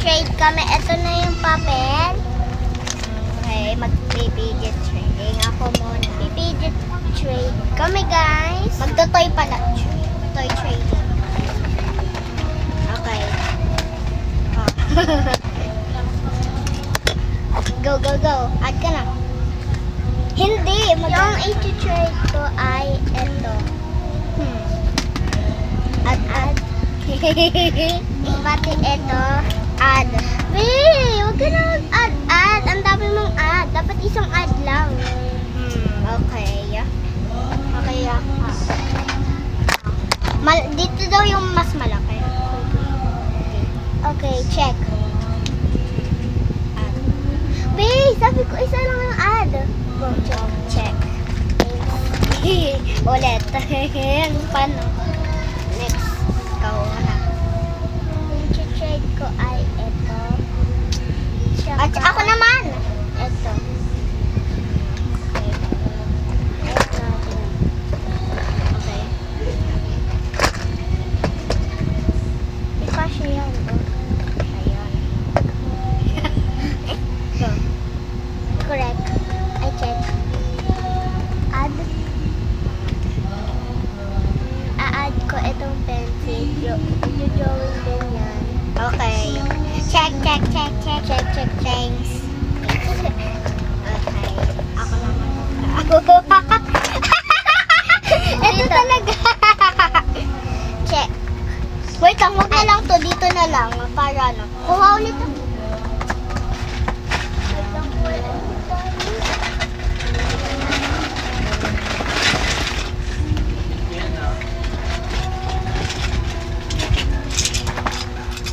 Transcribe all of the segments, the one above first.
Mag-trade kami. Ito na yung papel. Okay, mag-pipidget trading ako muna. Pipidget trade kami, guys. Magto-toy pala. Toy trading. Okay. Go, go, go. Add ka na. Hindi. Yung i-trade ko ay ito. Add. Pati ito. Add. Wait, huwag ka na mag-add. Ang dami mong add. Dapat isang add lang. Okay. Okay. Dito daw yung mas malaki. Okay, check. Wait, sabi ko isa lang yung add. Go, check. Ulit. Paano? Next. Ikaw na. Yung trade ko ay ito. At ako naman. Ito. Ito. Okay. Di pa siya yan. Ayan. Go. Correct. I check. Add. A-add ko itong pencil. Drawing din yan. Okay. Check. Thanks. Okay. Ako naman. Ito talaga. Check. Wait lang, huwag na lang to. Dito na lang. Para ano. Kuha ulit to.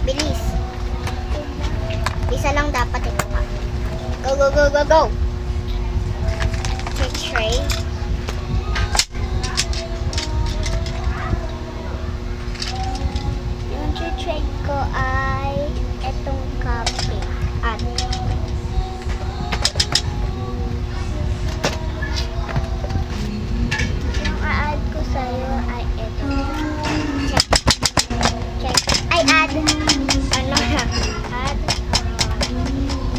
Bilis. Isa lang dapat ito pa. Go. Tray. Yung trade ko ay itong copy. Add. Yung a-add ko sa'yo ay ito. Check. Ay, add. Ano ha? Add.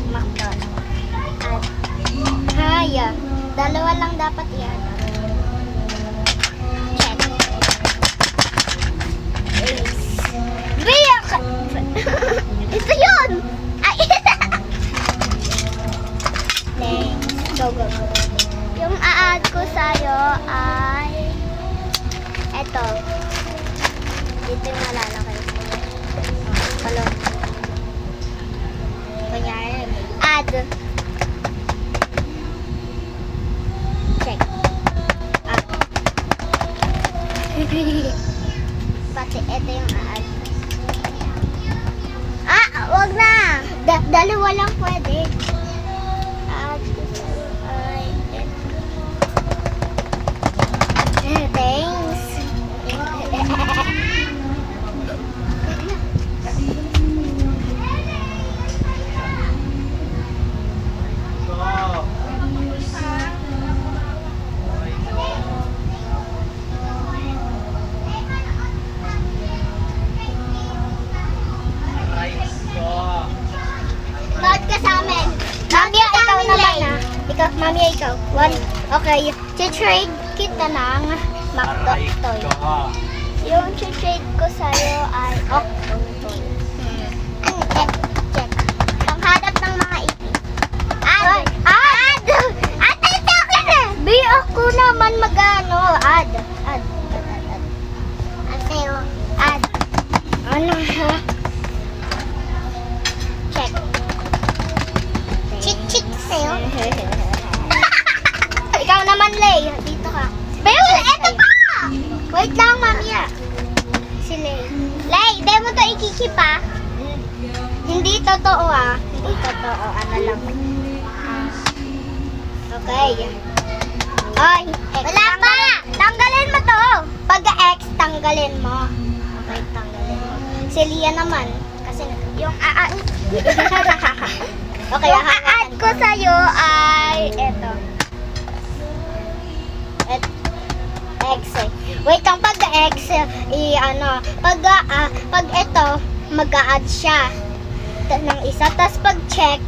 McDonald. Add. Haya. Dalawa lang dapat yan. Check. Ace. Biyak! Ito yun! Ay! Thanks. Go. Yung a-add ko sa'yo ay ito. Dito yung malalaki. Palo. Kunyari. Add. Check. Ah. Pati ito yung a-add. Ah! Wag na! Dalawa lang pwede. A-add ko sa'yo ay ito. Thanks. Load ka sa amin. Mamia, Load ka sa ikaw amin, naman Lay. na. Ikaw, mamia, ikaw. One. Okay. Trade kita ng McDo toy. Yung trade ko sa'yo ay Oh. check. Panghanap ng mga ipin. Add! Add! Add! Ito akin eh! Be, ako naman mag-ano. Add. Sa'yo. Add. Ano ha? Check. Chik sa'yo. Ikaw naman, Lay. Dito ka. Pero ito pa! Wait lang, mamia. Si Lay. Lay, di mo to ikikip ah. Hindi totoo ah. Hindi totoo. Ano lang. Okay. Ay. Wala pa! Tanggalin mo to. Pag-X, tanggalin mo. Okay, tanggalin mo. Si Lia naman. Kasi Yung a-add okay, yung a-add ko sa'yo ay ito. X eh. Wait lang, pag-X, pag ito, mag-a-add siya. ng isa. Tapos pag check,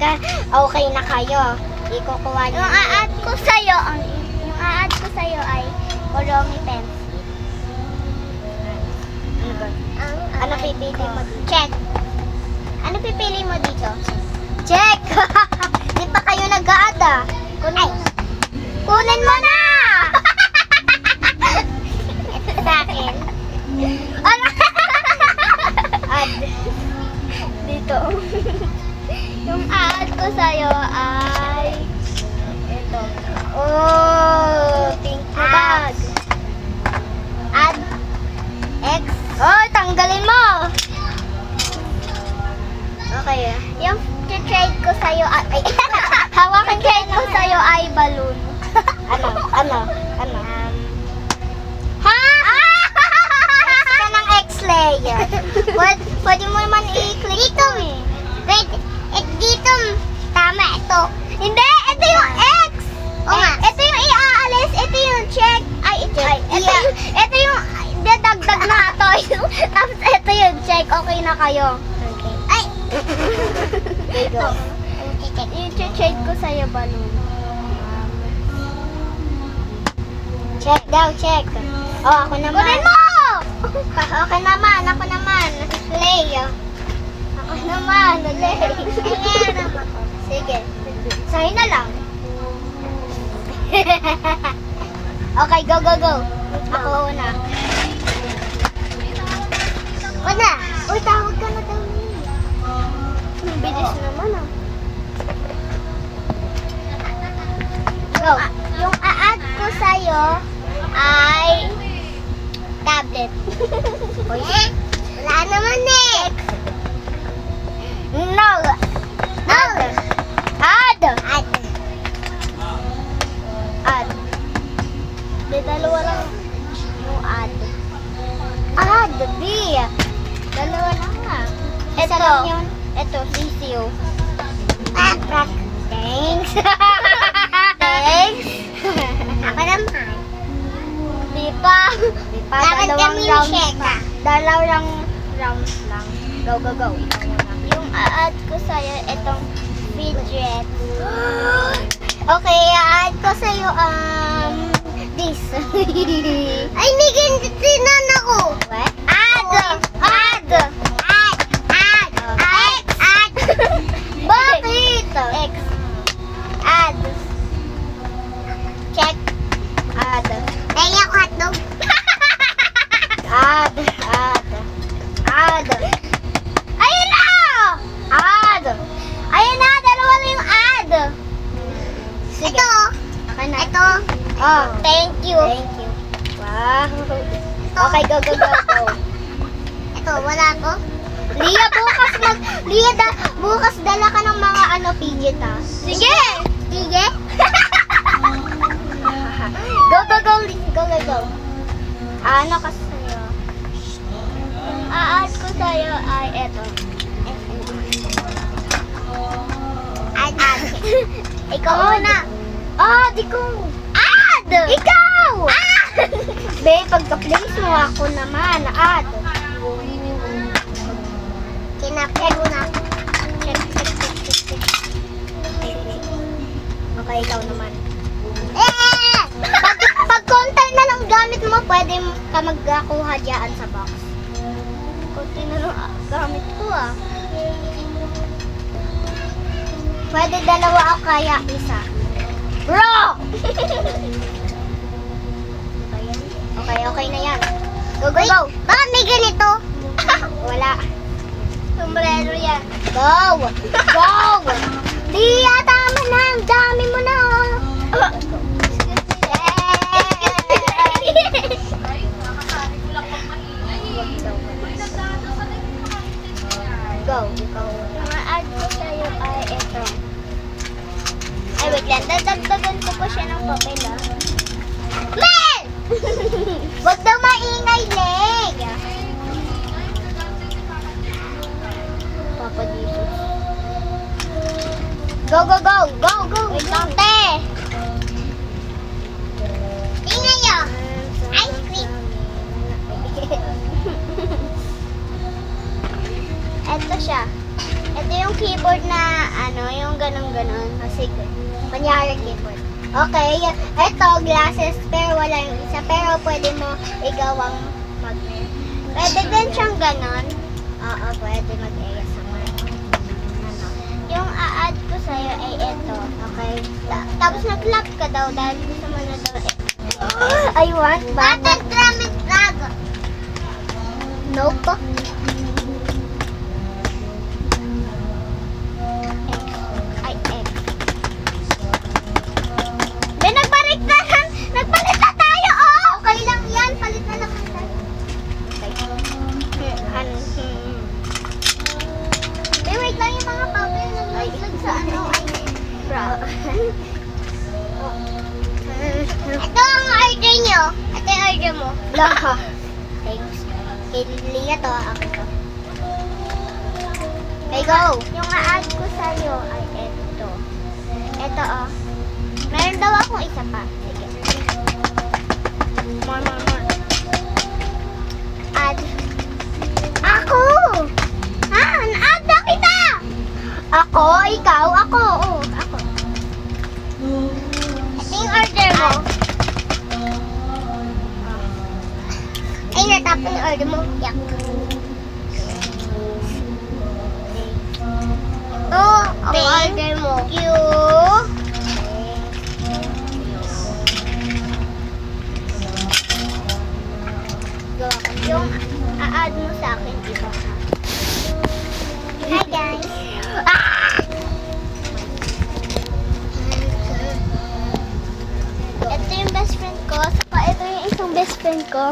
okay na kayo. Ikukuha niyo. Yung a-add ko sa'yo, ay Kuromi pencil. Ano pipili mo dito? Check. Ano pipili mo dito? Check! Di pa kayo nag-a-add ah. Kunin mo na! Ito sa akin. Ano? Add. Dito. Yung a-add ko sa'yo ay ito. Oh, pink na bag. Add X. Oh, tanggalin mo. Okay ah. Yung trade ko sa'yo ay hawakan trade ko sa'yo ay balloon. Ano? Ha? X ka ng X-layer. Pwede mo naman i-click Dito. eh. Wait, dito. Tama, ito. Hindi, ito yung X. O nga. Ito yung i-aalis, ito yung check. Ito yung dadagdag na ito. Tapos ito yung check, okay na kayo. Ay! Okay, go. Yung trade ko sa'yo balloon. Check daw, check. Oh, ako naman. Kunin mo! Okay naman, ako naman. Play. Ako naman, play. Ayan naman. Sige. Sa'yo na lang. Okay, go. Ako una. Una! Uy, tawag ka na daw. Ang bilis naman ah. Go. Yung a-add ko sa'yo ay tablet. Uy. Wala naman eh. No. Add. Add. Add. Di dalawa lang yung add. Add. B. Dalawa lang nga. Isa Ito. lang yun. Ito, sisiyo. Rock. Thanks. Thanks. Ako naman. Di pa. Di pa, Dapat dalawang kami rounds check, pa. ah. Dalawang rounds lang. Go. Yung a-add ko sa'yo, itong fidget. Okay, add ko sa'yo, this. Ay, may ganyan ako. What? Add! Add! Add! Add! Add! Bakit? X. Add. Check. Add. Kaya ako hotdog. Add. Ayun na! Add. Ayun na! Dalawa na yung add. Sige. Ito. Okay na. Ito. Oh, Thank you. thank you. Wow. Okay, go. Ito, wala to. Lia, bukas dala ka ng mga fidget ah. Sige! Sige? Go. Ano kasi sa'yo? A-add ko sa'yo ay ito. Add. Ikaw muna. Di ko. Add! Ikaw! Add! Be, pagka-place mo ako naman. Add. Kinapit mo na. Check. Okay, ikaw naman. Eh! Pag counter na lang gamit mo, pwede ka magkuha dyan sa box. Kunti na lang gamit ko ah. Pwede dalawa o kaya isa. Bro! Okay na yan. Go. Bakit may ganito? Wala. Sombrero yan. Go! Lia, tama na. Ang dami mo na. Go. Ang a-add ko sa'yo ay ito. Ay, wait lang. Dadagdagan ko pa siya ng papel ah. Mel! Huwag daw maingay, Leg. Papa Jesus. Go. Wait lang, te. Tingnan nyo. Ice cream. Eto siya. Ito yung keyboard na, yung ganun-ganun. Sige. Kunyari keyboard. Okay, ito glasses pero wala yung isa. Pero pwede mo igawang magnet. Pwede din siyang ganun. Oo, pwede mag-ASMR. Ano? Yung a-add ko sa'yo ay ito. Okay. Tapos nag-lock ka daw dahil gusto mo na daw I want bago. Ate, dramit vlog. Nope. Ay, X. Be, nagpalit na tayo, oh! Okay lang yan. Palit na lang tayo. Be, wait lang yung mga papel na nalaglag sa ano. Bro. Ito ang order nyo. Ito yung order mo. Laha. Thanks. Kay Lia to, akin to. Okay, go. Yung a-add ko sa'yo ay ito. Ito, oh. Meron daw akong isa pa. Sige. More. Add. Ako! Na-add na kita! Ako, ikaw, ako. Oh, ako. Ito yung order mo. Ay, natapon yung order mo. Yak. Ito, ang Thank order mo. you. Gawa ko. Yung a-add mo sa akin, iba ka. Hi, guys. Ito yung best friend ko. Saka ito yung isang best friend ko.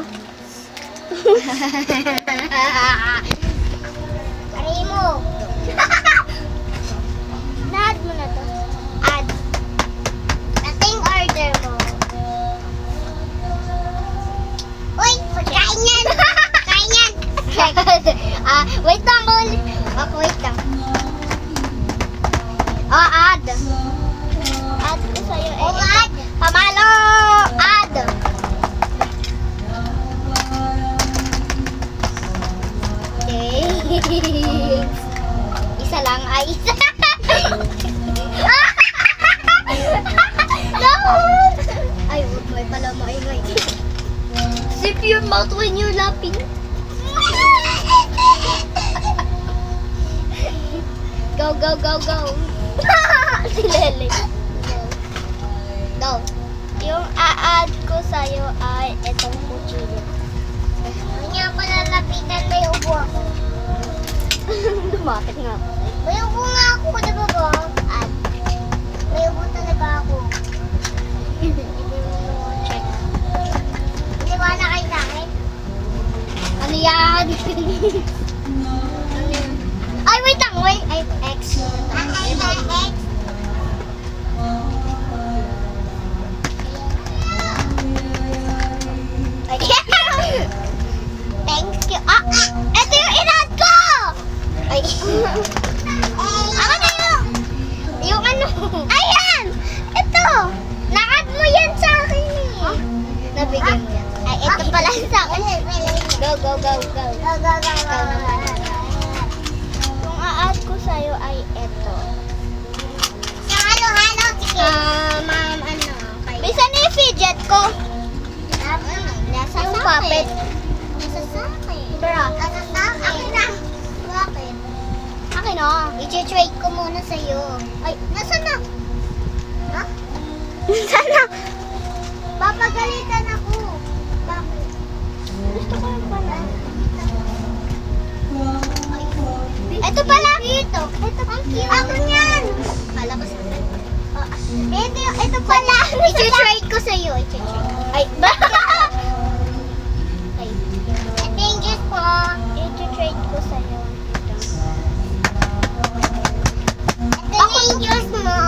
Aray mo. Na-add mo na to. Add. Ito yung order mo. Uy, pagkain yan. Kain yan. Wait lang, ulit. Ako, wait lang. Oh, add. Add ko sa'yo. Oh, ito. add. Pamalo. Add. Okay. Isa lang ay isa. No! Ay, huwag mo pala maingay. Zip your mouth when you're laughing. Go, go, go, go. Si Lele. Go. Yung a-add ko sa'yo ay itong kuchilyo. Hindi ako lalapitan, may ubo ako. Lumapit nga ako. May ubo nga ako, di ba ba? Add. May ubo talaga ako. Hindi mo check. Hindi ba na kayo sa akin? Ano yan? Ano yan? Ay, wait lang, wait. Ay, X. Ay, X. Ay, Thank you. Ito yung in-add ko! ay. Ako na yung ano. Ayan! Ito! Na-add mo yan sa akin eh. Nabigyan mo yan. Ay, ito pala sa akin. Go, go, go, go. Go, go, go, Ikaw go. naman. Yung a-add ko sa'yo ay ito. Sa halo-halo, sige. Ma'am, ano? Kay... Bisa na yung fidget ko. Nasa Yung sa puppet. akin. Nasa sa akin. Bra. Nasa sa akin. Akin na. Bakit? Akin o. I-trade ko muna sa'yo. Ay, nasa na? Ha? Sana. Papagalitan ako. Bakit? Gusto ko yung pala. Ay, Ito pala. Ito. Ito. Ang cute. Ako niyan. Kala ko sa akin. Ito pala. I-trade ko sa'yo. I-trade. Ay, ba? Ay. Thank you po. I-trade ko sa'yo. Ito na yung juice mo.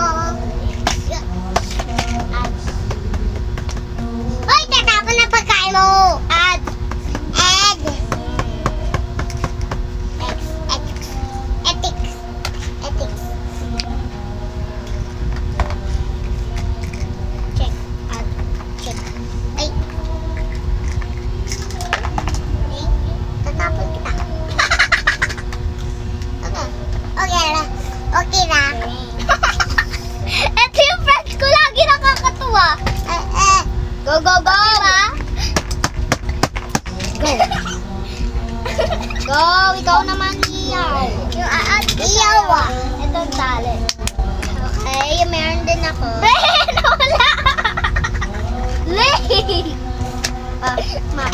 Add. Hoy, tatapon na pagkain mo. Add. Add. X. Ethics. Ethics. Check. Add. Check. Ay. Tatapon Okay na. Ito yung friends ko lagi nakakatuwa. Go, go, go. Diba? Go. Go, ikaw naman iyaw. Yung aad ko Iyaw ah. Ito ang talent. Okay, meron din ako. Ben, wala! Lay! Ma.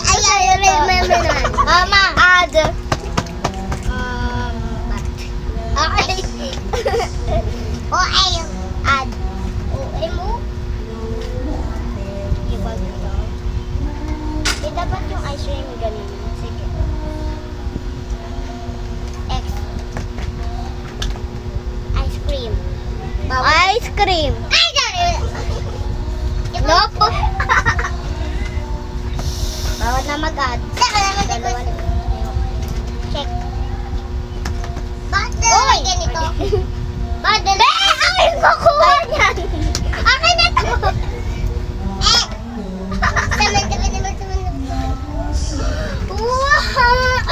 Ay, remember naman. Mama. Add. Okay. O, ay, Add. mo? Iba dito. Eh, dapat yung ice cream ganun. Sige. X. Ice cream. Ice cream. Ay, sorry. Nope. Bawal na mag-add. Dalawa. Check. Bakit Oy! dalawa ganito? Bakit dala? Akin kukuha niyan. Akin na to. Wow!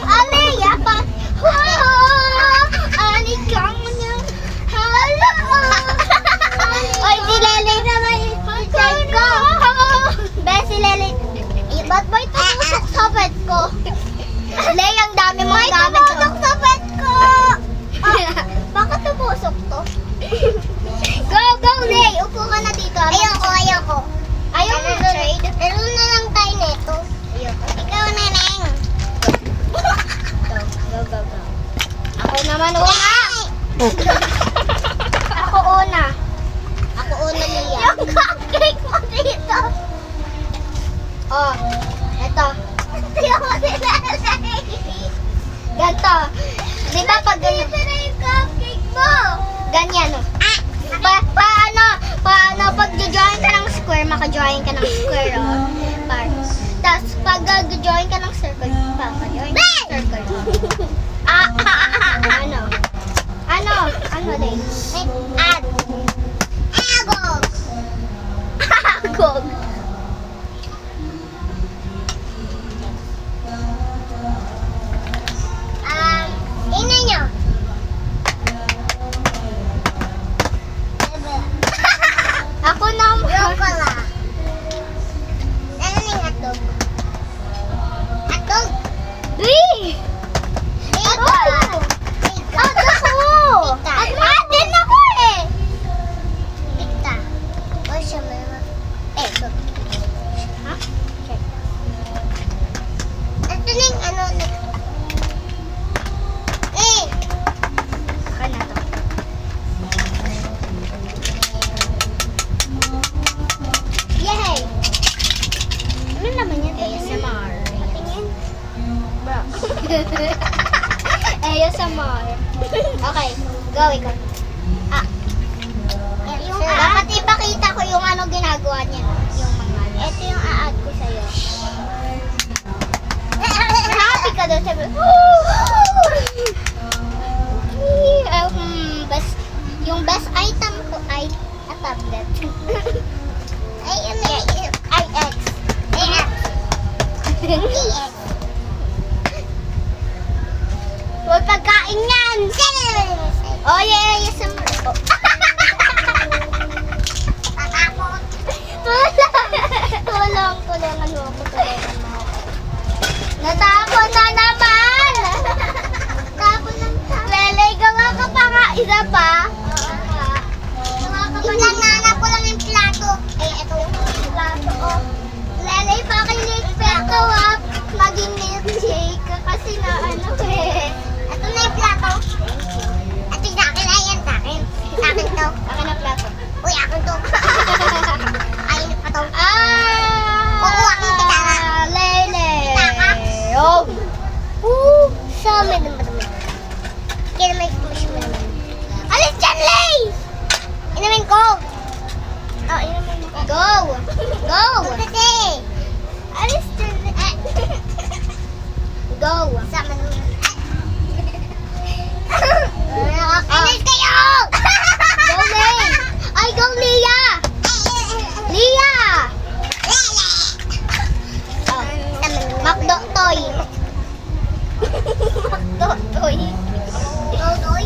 Alea pa. Wow! Alikang niya. Hala! Oy, si Lele naman yung check ko. Be, si Lele. Ba't ba ito tumusok sa pet ko? Lay, ang dami mong gamit. May tumusok sa pet ko. Bakit tumusok to? Go, go, Lay. Upo ka na dito. Ayoko. Ayaw mo trade? Laro na lang tayo neto. Ayoko. Ikaw na lang. Go. Ako naman una. Ako una. Ako una niya. Yung cupcake mo dito. Oh, eto. Yung mo nilalagay. Ganto. Di ba pag ganyan? Ito na yung cupcake mo. Ganyan, oh. Paano pag join ka ng square, maka-join ka ng square, oh. Tapos pag join ka ng circle, maka-join ka ng circle. Ano din? Add. Agog. Agog. Ina nyo. Ako naman. Rokola. Ano yung hotdog? Hotdog? Three! Pizza. At ako! Pizza. At din ako eh! Pizza. O siya meron. Ito. Ha? Check. Ito na yung ano. Saka na to. Yay! Ano naman yan? ASMR. Patingin. Bro. ASMR. Okay, go ikaw. Yung Dapat ipakita ko yung ano ginagawa niya. Yung mga ito yung a-add ko sa'yo. Happy ka doon sabi. Best item ko ay a tablet. Ay, ano IX. Huwag pagkain yan! Oh yeah, yes, Tulong mo ako. Natapon na naman! Natapon na. Lele, gawa ka pa nga isa pa. Inananap ko lang yung plato. Ay, ito yung Plato, oh. Lele, pakinig-expect ko maging milkshake ka kasi na ano eh. Ito na yung plato. Ito yung akin na yan. Akin. Akin to. Akin na plato. Uy, akin to. Ayun pa to. Oo, aking kitara. Lele. Kitara? Oh. Sa amin naman naman. Kaya may push mo naman. Alis dyan, Lay! Inamin ko. Oh, inamin mo. Go. Go. Kasi. Alis dyan, Lay. Go. Sama naman. Nakakainis kayo! Go, Lay! Ay, go, Lia! Lia! Oh, Macdo toy. Macdo toy. Toy?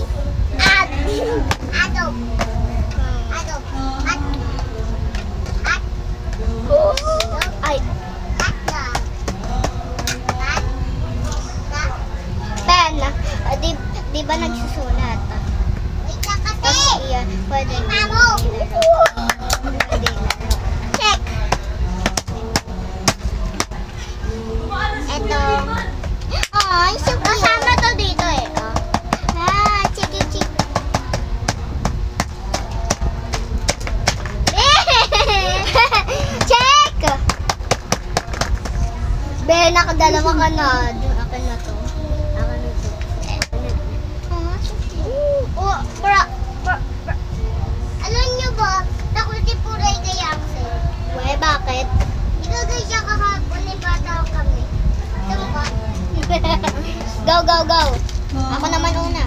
di ba nagsusulat? Wait lang kasi. Tapos iyan, pwede Mamo. Pwede ilaro. Check. Ito. Ay, so Kasama to dito eh. Ah, chiki chiki. Check. Be, nakadalawa ka na. Akin na to. Akin na to. Oh, bra. Alam niyo ba, takot si Puray kay Axel. Uy, bakit? Igagay siya kahapon ni bata kami. Ito ba? Go, go, go. Ako naman una.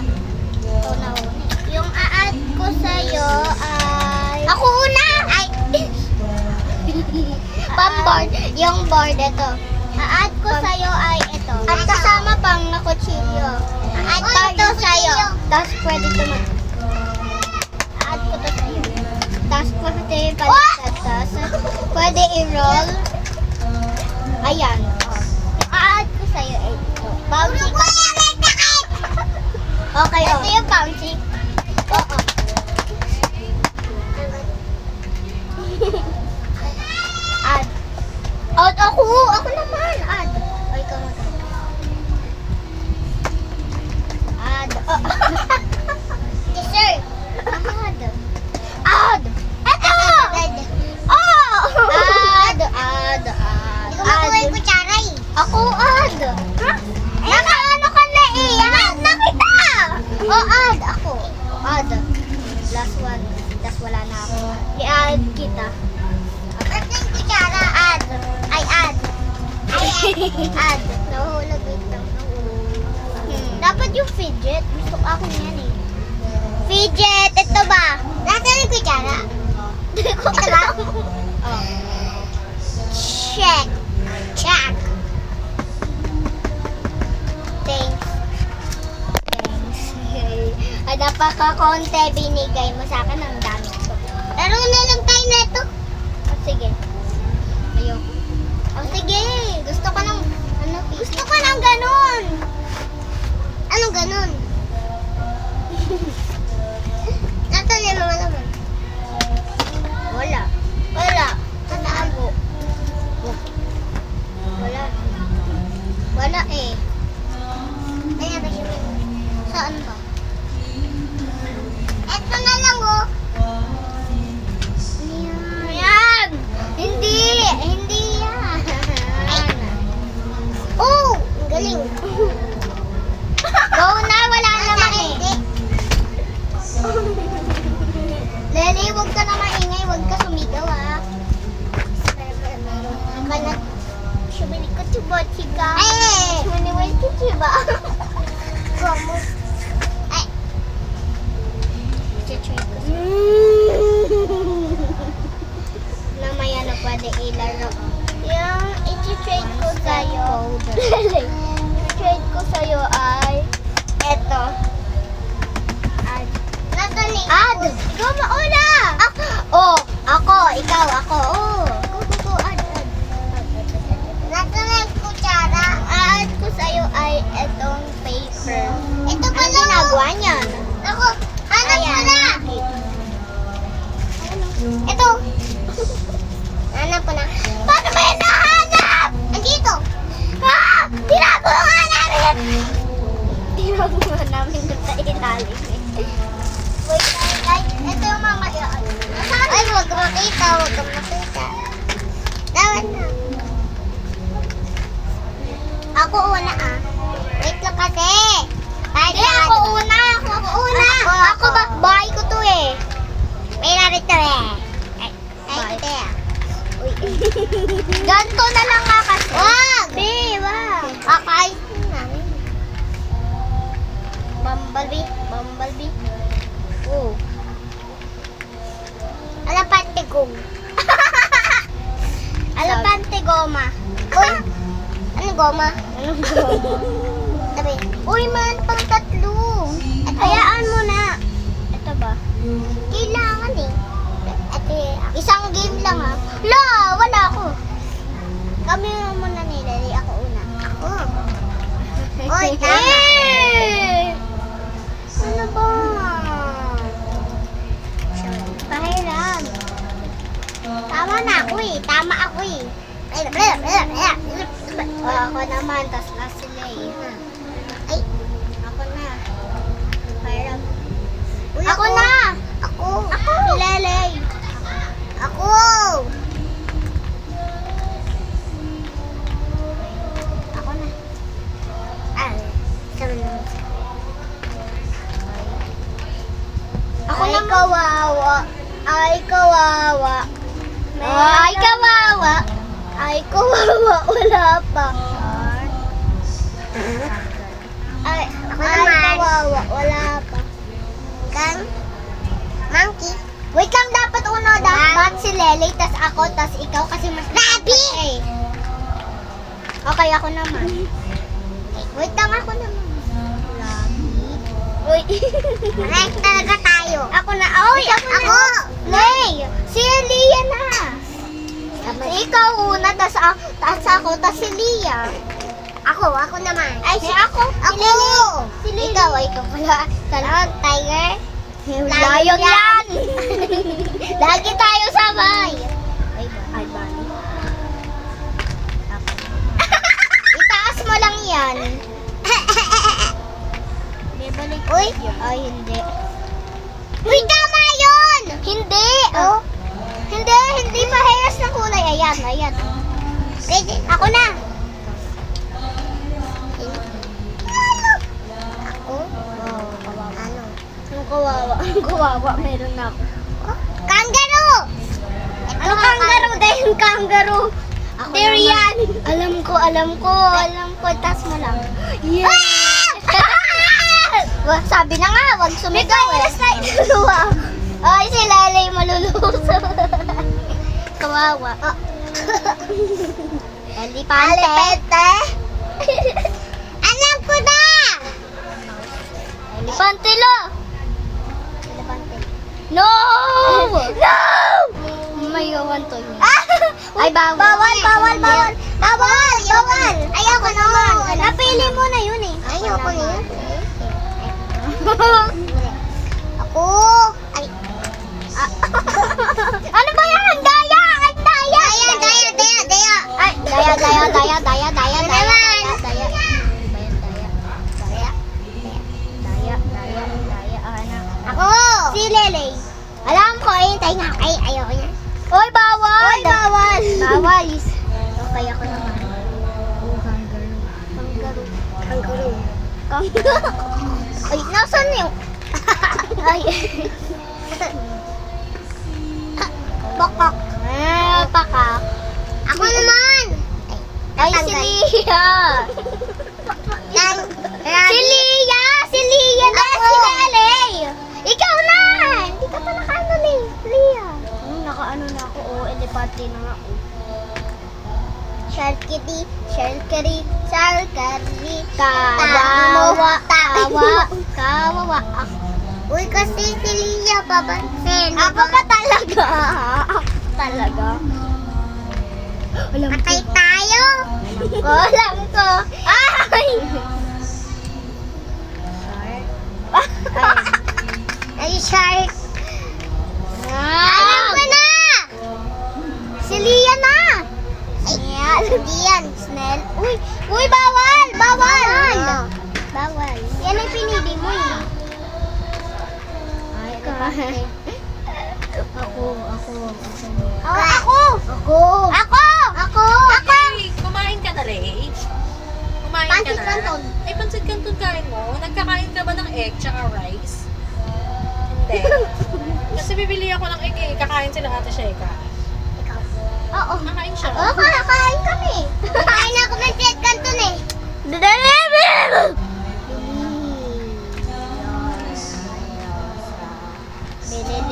Ikaw na una. Yung a-add ko sa'yo ay... Ako una! Ay, Pamboard. Yung board, ito. a-add ko sa'yo ay ito. At kasama pang na kutsilyo. A-add ko ito sa'yo. Tapos pwede ito A-add ko to sa'yo. Tapos pwede palitan. Tapos pwede i-roll. Ayan. Oh. Yung a-add ko sa'yo ay ito. Bouncy ka. Okay, Ito oh. yung bouncy. Oo. Add. Out ako! Ako naman! Add. O, ikaw na to. Add. Oh. Yes, sir. Add. Add. Ito! Oh! Add. Add. Hindi ko Add. makuha yung kutsara eh. Ako add. Nakaano ka na eh. Nakita! Oh, add. Ako. Add. Last one. Last wala na ako. I-add kita. Ba't yung kutsara? Add. Ay, add. Ay, add. Nahuhulog. Wait lang. Dapat yung fidget. Gusto ko ako yan eh. Fidget, ito ba? Nasaan yung kutsara? Ito ba? Oh. Check. Check. Thanks. Thanks. Ay, napaka-konti binigay mo sa akin. Ang dami ko. Laro na lang tayo na ito. Oh, sige. Ayoko. Oh, sige. Gusto ko ng ano, Gusto ko ng ganun. Anong ganun? Nasaan yung mga laman? Wala. Wala. Nasaan po? Wala. Wala eh. Kaya ba siya may... Saan ba? Ito na lang oh. Ayan! Hindi! Hindi yan! Oh! Ang galing. Go na! Wala naman eh! Hindi. Lely, huwag ka na maingay. Huwag ka sumigaw ah. Kalat. Shumini ko chubochi ka. Ay! Shumini mo yung chiba. Gomo. Ay! Chichoy ko. Namaya na pwede ilaro. Yung i-trade ko sa'yo. Lely. I-trade ko sa'yo ay eto. Add. Nasaan eh? Add! Ikaw mauna! Oh! Ako! Ikaw! Ako! Oh! Go! Add! Nasaan na yung kutsara? Add ko sa'yo ay etong paper. Ito Ano pala. ginagawa niyan? Ako, hanap ko Ayan. na. Ito. Hanap ko na. Paano ba yan nahanap? Andito. Ah! Tinago nga namin. Tinawag mo namin doon sa ilalim eh. Wait, guys. Ito yung mga yan. Ay, huwag kang makita. Huwag kang makita. Dapat na. Ako una ah. Wait lang kasi. Hindi, ako una! Ako una! Ako ba? Bahay ko to eh. May narito eh. Ay, Bye. ito eh. Uy. Ganto na lang nga kasi. Wag! Be, wag. Kakain namin. Bumblebee. Bumblebee. Oh. Alapante kong. Alapante goma. Uy! Ano goma? Anong goma? Tabi. Uy man, pang tatlo. Hayaan mo na. Ito ba? Kailangan eh. Ate, Isang game lang ah. La, wala ako. Kami muna ni Lely. Ako una. ako. Uy, tama. Eh! naman, tas last si Lay. Ay, ako na. Parang... Uy, ako na! Ako! Si Lelay! Ako! Ako na. Sabi naman. Ako na kawawa. Ay, kawawa. Ay, kawawa. Ay, kawawa. Wala pa. Ay, kawawa. Wala pa. Kang? Monkey? Wait lang, dapat uno. Dapat si Lele, tas ako, tas ikaw kasi mas... Rabi! Okay, ako naman. Wait lang, ako naman. Uy. Correct talaga tayo. Ako na. Oy, ako. Lay. Si Lia na. Si ikaw una, tas ako, tas si Lia. Ako naman. Ay, si ako. Ako. Si Lily. Ikaw pala. Salon, tiger. Lion yan. Lagi tayo sabay. Ay, bunny. Itaas mo lang yan. Uy! Ay, hindi. Uy, tama yun! Hindi! Oh. Hindi mahayas ng kulay. Ayan. Ready? Ako na! Ako? Oh, kawawa. Ano? Anong kawawa? Ang kawawa, meron na ako. Kangaroo! Ano kangaroo? Dahil kangaroo. There yan! Alam ko. Tas mo lang. Yeah! Sabi na nga, wag sumigaw Ay, si Lalay maluluso. Kawawa. Elipante. Alam ko na! Elipante lo! No! No! May gawan to niya. Ay, bawal. Ayoko naman. Napili mo na yun eh. Ayoko na yun. Ako! Ay! Ano ba yan? Daya! Ay, daya! Daya! Ay, Ako! Si Lele. Alam ko, hintay nga. Ay, ayoko yan. Oy, bawal! Bawal! Okay, ako naman. Kangaroo. Ay, nasan yung... Ay. Pakak. Pakak. Ako naman. Ay, si Lia. Si Lia na. Si Lele. Ikaw na. Hindi ka pa nakaano, Lia. Nakaano na ako. Elepante na nga ako. Sharkity. Kawawa. Uy, kasi si Lia pabansin. Ako ba talaga? Patay tayo. Alam ko. Ay! Ay, shark. Alam ko na! Si Lia na! Diyan, Snell. Uy, bawal! Yan ang pinili mo eh. Ay, Ako! Hey, kumain ka na, Ray? Kumain ka Pancit na? canton. Ay, pancit canton kain mo? Nagkakain ka ba ng egg tsaka rice? Hindi. Kasi bibili ako ng egg eh. Kakain sila Ate Sheka. Oo. Kakain siya. Oo, kakain kami. Kakain ako ng jet canton eh.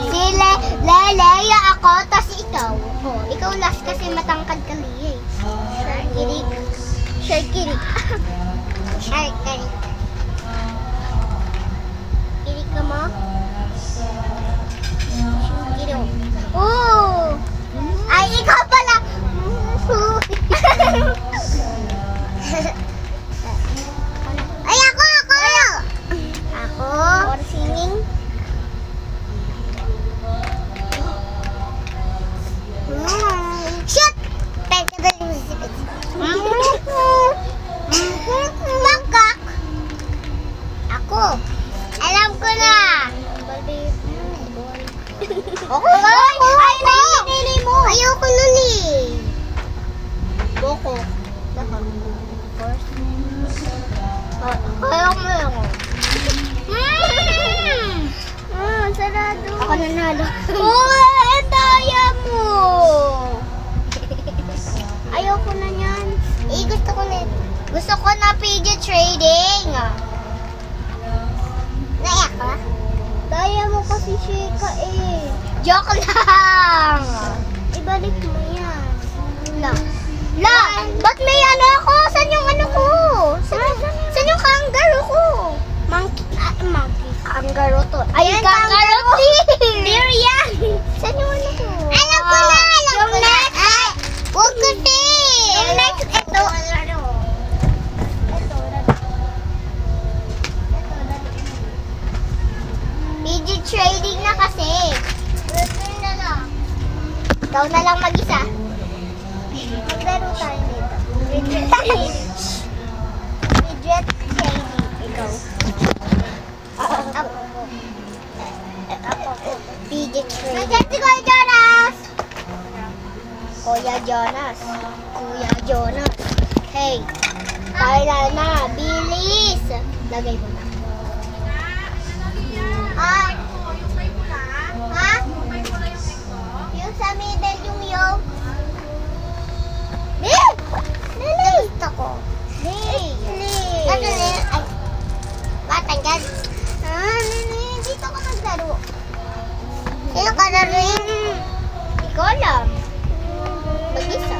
Si Leleya ako, tas ikaw. Oh, ikaw last kasi matangkad ka liya eh. Sharkirik. Kirik ka mo? Sharkirik. Oh! Ay, ikaw pala! Ay, ako! Ako? Or singing? Shoot! ko. Alam ko na. Ay, nahihili mo. Ayoko nun eh. Boko. Kaya mo lang. Sarado. Ako nanalo. Ang daya mo. Ayoko na yan. Gusto ko na. Gusto ko na PG trading. Naiyak ka? Daya mo kasi Shika eh. Joke lang. Ibalik mo yan. La, ba't may ano ako? Saan yung ano ko? Saan yung kangaroo ko? Monkey. Kangaroo to. Ayan, kangaroo. Dear yan. Saan yung ano ko? Alam ko na, Yung next. Ay, huwag kasi. Yung next, ito. PG trading na kasi. Ikaw na lang mag-isa. Maglaro tayo nito. Fidget trading. Ikaw. Ako. Fidget trading. Nandiyan si Kuya Jonas. Kuya Jonas. Kuya Jonas. Hey. Tayo na. Bilis. Lagay mo na. Ah, Yung may pula. ha? May pula yung egg ko. Yung sa middle yung yolk. Gusto ko. Ito na yun. Ay. Matanggal. Dito ka maglaro. Sino ka na rin? Ikaw lang. Mag-isa.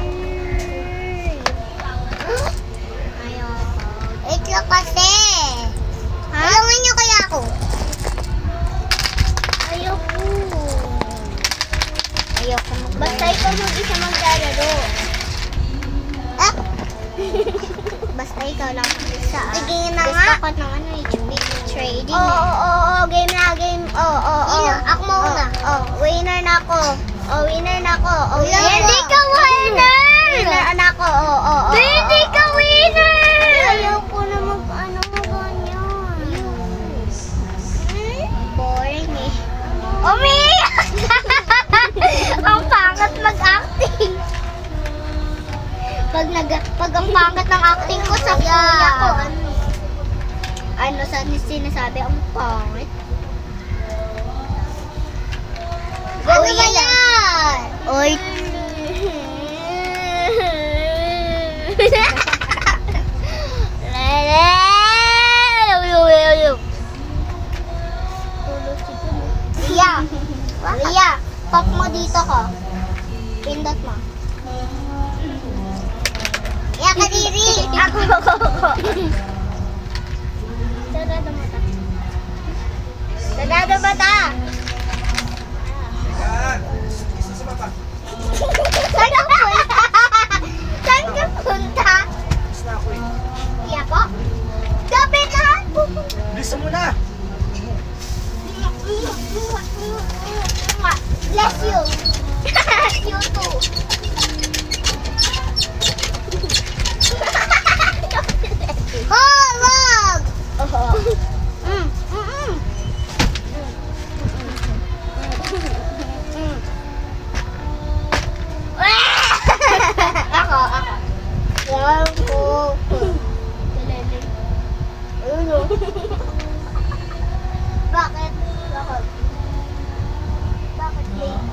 Ito kasi. Tulungan niyo kaya ako. Ayoko. Ayoko Basta ikaw mag-isa maglalaro. Ah! Basta ikaw lang mag-isa. Sige na Gusto nga. ko ng ano, HB trading. Oo, game na, game. Oo. Ako muna. Winner na ako. Winner na ako. Hindi ka winner! Winner na ako. Oo. Hindi ka winner! Ayoko na mag-ano ganyan. Boring eh. Umiiyak! Ang pangat mag-acting. Pag ang pangat ng acting ko sa kuya ko, ano sa sinasabi, ang pangit. Ano Uy, ba yan? Uy. Ria, Ria, pop mo dito ko. Pindot mo. Ya, kadiri. Ako. Sarado mata. Sagado ba ta? Saan ka punta? Saan ka punta? Iya po? Gabi na! Bilisan mo na! Bless you! Bless you too! Oh, wag! Ako. Yan ko. Ayun o. Bakit? Bakit late?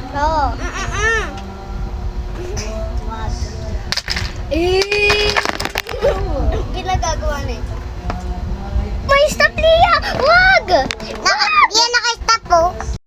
Oo. Ginagagawa na ito. May stop, Lia! Wag! Yan naka-stop po.